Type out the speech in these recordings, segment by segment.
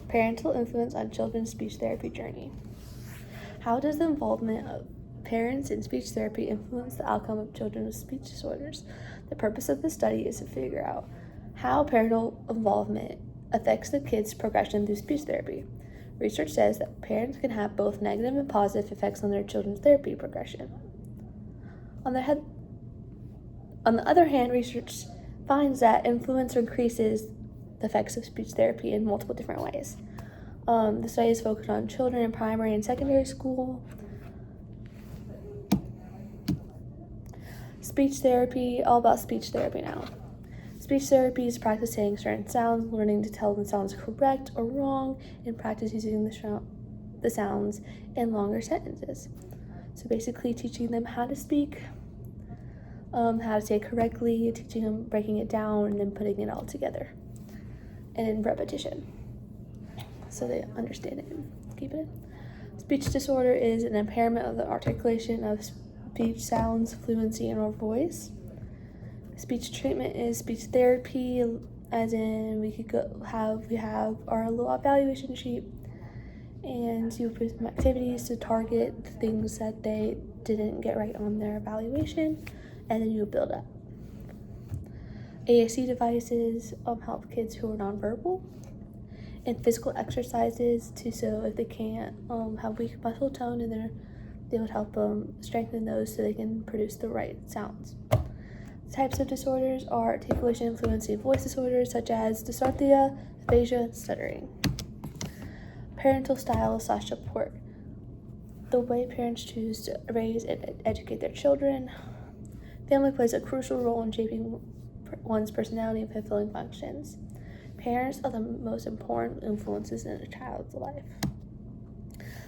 Parental influence on children's speech therapy journey. How does the involvement of parents in speech therapy influence the outcome of children with speech disorders? The purpose of this study is to figure out how parental involvement affects the kid's progression through speech therapy. Research says that parents can have both negative and positive effects on their children's therapy progression. On the other hand, research finds that influence increases the effects of speech therapy in multiple different ways. The study is focused on children in primary and secondary school. Speech therapy, all about speech therapy now. Speech therapy is practicing certain sounds, learning to tell the sounds correct or wrong, and practice using the sounds in longer sentences. So basically teaching them how to speak, how to say it correctly, teaching them breaking it down, and then putting it all together. And in repetition, so they understand it and keep it in. Speech disorder is an impairment of the articulation of speech sounds, fluency, and or voice. Speech treatment is speech therapy, as in we have our little evaluation sheet, and you put some activities to target things that they didn't get right on their evaluation, and then you build up. AAC devices help kids who are nonverbal, and physical exercises so if they can't have weak muscle tone, and they would help them strengthen those so they can produce the right sounds. Types of disorders are articulation, fluency, and voice disorders such as dysarthria, aphasia, and stuttering. Parental style / support. The way parents choose to raise and educate their children. Family plays a crucial role in shaping one's personality and fulfilling functions. Parents are the most important influences in a child's life.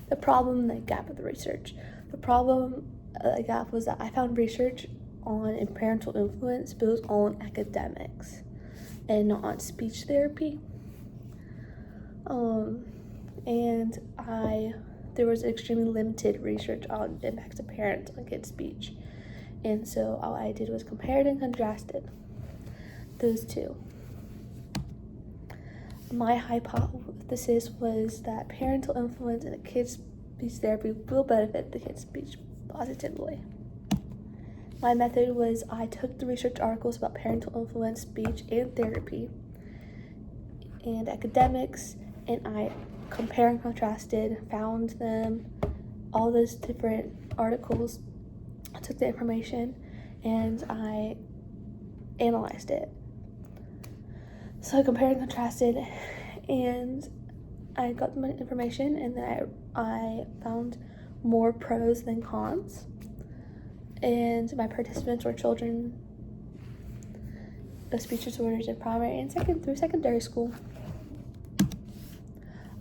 The problem, the gap of the research. The problem, the gap was that I found research on parental influence, but it was all on academics and not on speech therapy. And there was extremely limited research on impacts of parents on kids' speech. And so all I did was compared and contrasted those two. My hypothesis was that parental influence in a kid's speech therapy will benefit the kid's speech positively. My method was I took the research articles about parental influence, speech, and therapy, and academics, and I compared and contrasted, found them, all those different articles. I took the information and I analyzed it. So I compared and contrasted, and I got the information, and then I found more pros than cons. And my participants were children with speech disorders in primary and secondary school.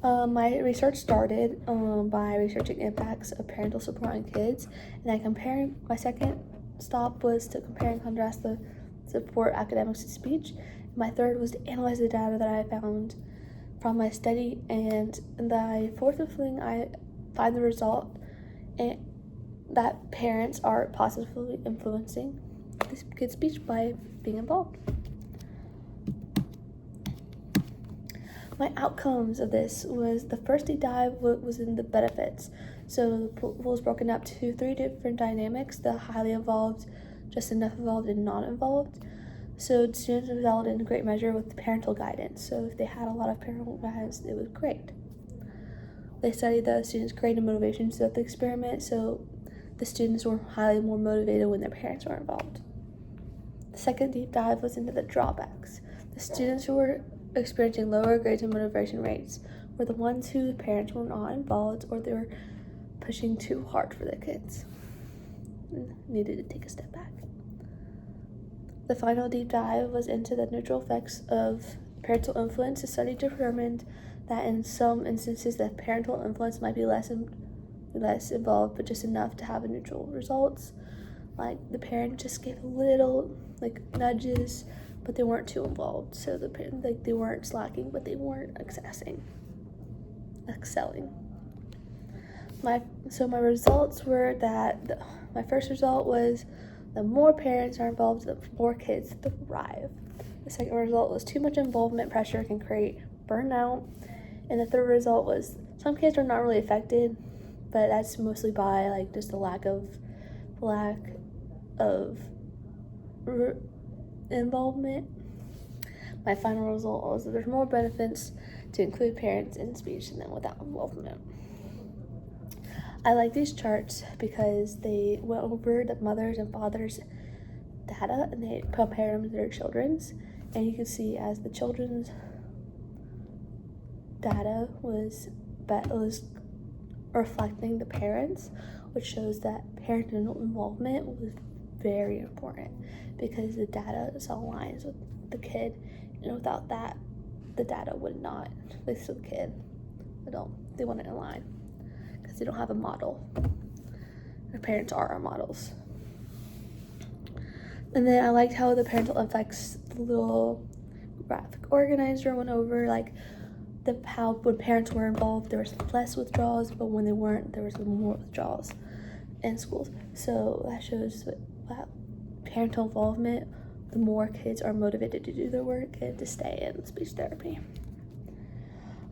My research started by researching impacts of parental support on kids, and my second stop was to compare and contrast the support academics to speech. My third was to analyze the data that I found from my study, and the fourth thing I find the result that parents are positively influencing this kid's speech by being involved. My outcomes of this was the first deep dive was in the benefits. So the pool was broken up to 3 different dynamics: the highly involved, just enough involved, and not involved. So students excelled in great measure with parental guidance. So if they had a lot of parental guidance, it was great. They studied the students' grade and motivations of the experiment, so the students were highly more motivated when their parents were involved. The second deep dive was into the drawbacks. The students who were experiencing lower grades and motivation rates were the ones whose parents were not involved, or they were pushing too hard for their kids and needed to take a step back. The final deep dive was into the neutral effects of parental influence. The study determined that in some instances the parental influence might be less involved, but just enough to have a neutral results. Like the parent just gave a little nudges, but they weren't too involved. So they weren't slacking, but they weren't excelling. My results were that my first result was the more parents are involved, the more kids thrive. The second result was too much involvement pressure can create burnout, And the third result was some kids are not really affected, but that's mostly by like just the lack of involvement. My final result was that there's more benefits to include parents in speech than without involvement. I like these charts because they went over the mothers and fathers' data and they compared them to their children's, and you can see as the children's data was reflecting the parents, which shows that parental involvement was very important because the data aligns with the kid, and without that, the data would not. At least with the kid, they wouldn't align because they don't have a model. Their parents are our models. And then I liked how the parental effects, the little graphic organizer went over, like how when parents were involved, there was less withdrawals, but when they weren't, there was more withdrawals in schools. So that shows that parental involvement, the more kids are motivated to do their work and to stay in speech therapy.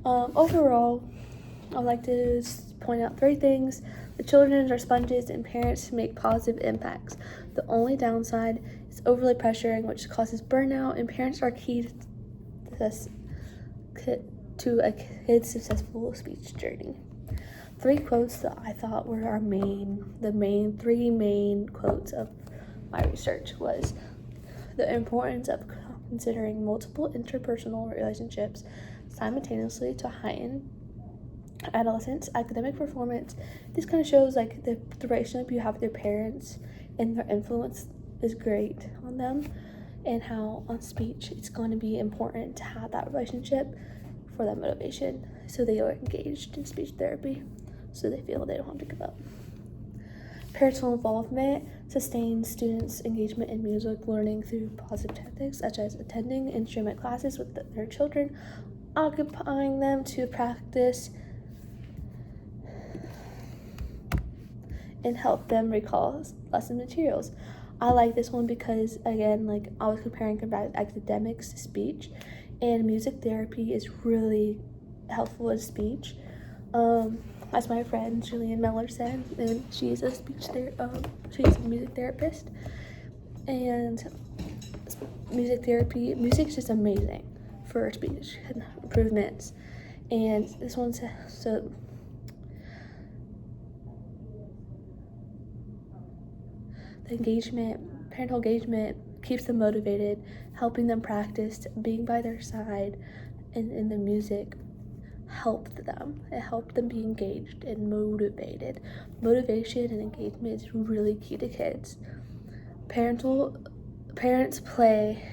Overall, I'd like to point out 3 things. The children are sponges and parents make positive impacts. The only downside is overly pressuring, which causes burnout, and parents are key to a kid's successful speech journey. 3 quotes that I thought were the 3 main quotes of my research was the importance of considering multiple interpersonal relationships simultaneously to heighten adolescents' academic performance. This kind of shows like the relationship you have with your parents and their influence is great on them, and how on speech it's going to be important to have that relationship for that motivation, so they are engaged in speech therapy, so they feel they don't have to give up. Parental involvement sustains students' engagement in music learning through positive tactics such as attending instrument classes with their children, occupying them to practice, and help them recall lesson materials. I like this one because, again, like I was comparing academics to speech, and music therapy is really helpful in speech. As my friend Julian Miller said, and she's a she's a music therapist, and music is just amazing for speech improvements. And this one's so the parental engagement keeps them motivated, helping them practice, being by their side, and in the music helped them. It helped them be engaged and motivated. Motivation and engagement is really key to kids. Parents play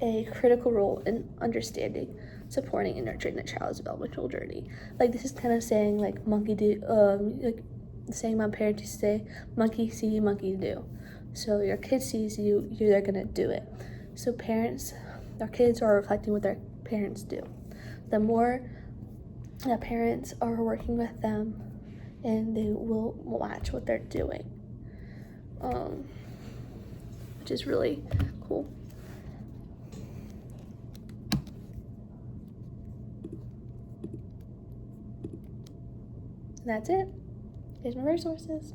a critical role in understanding, supporting, and nurturing the child's developmental journey. Like this is kind of saying like like saying my parents used to say, monkey see, monkey do. So your kid sees you, they're gonna do it. So our kids are reflecting what their parents do. The more the parents are working with them, and they will watch what they're doing, which is really cool. And that's it. Here's my resources.